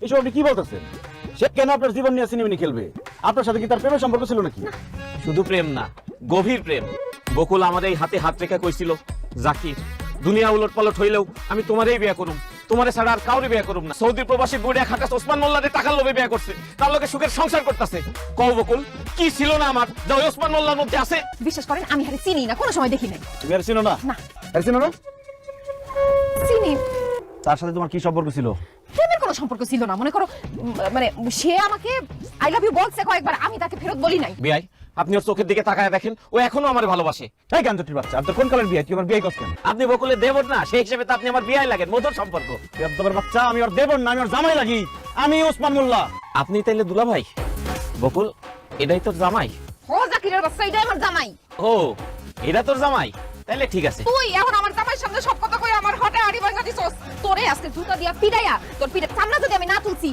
এসব আপনি কি বলতেছেন? সে কেন আপনার জীবন নিয়ে সিনেমিনি খেলবে? আপনার সাথে কি তার প্রেমের সম্পর্ক ছিল নাকি? শুধু প্রেম না, গভীর প্রেম। বকুল আমার এই হাতে হাত রেখা কইছিল, জাকির দুনিয়া উলট পালট হইলেও আমি তোমারই বিয়ে করুম, তোমারে ছাড়া আর কাউরে বিয়ে করুম না। সৌদি প্রবাসী বুড়ে খাটাস ওসমান মোল্লারে টাকার লোভে বিয়ে করছে, তার লোকে সুখের সংসার করতেছে। কও বকুল, কি ছিল না আমার যা ওই ওসমান মোল্লার মধ্যে আছে? বিশ্বাস করেন আমি হারে চিনি না, কোনো সময় দেখি নাই। তুমি আর চিনো না? না। আর চিনো না? চিনি, তার সাথে তোমার কি সম্পর্ক ছিল? প্রেমের কোনো সম্পর্ক ছিল না। মনে করো মানে সে আমাকে আই লাভ ইউ বলছে কয়েকবার, আমি তাকে ফেরত বলি নাই। বিয়াই, আপনি ওর চোখের দিকে তাকায় দেখেন, ও এখনো আমার ভালোবাসে। এই গাঞ্জটির বাচ্চা, আপনার কোন কালের বিয়ে? তুই আমার বিয়ে করছেন? আপনি বকুলের দেবর না, সেই হিসেবে তো আপনি আমার বিয়াই লাগেন, মধুর সম্পর্ক। তোমার বাচ্চা, আমি ওর দেবর না, আমি ওর জামাই লাগি। আমি ওসমান মোল্লা। আপনি তাইলে দুলা ভাই? বকুল, এটাই তোর জামাই? ও জাকিরের বাচ্চা, এটাই আমার জামাই। ও, এটা তোর জামাই? তাইলে ঠিক আছে। তুই এখন আমার জামাইয়ের সামনে সব কথা কই আমার হটে আড়ি ভাঙা দিছস। তোরে আজকে জুতা দিয়া পিটাইয়া তোর পিঠে সামনে যদি আমি না তুলছি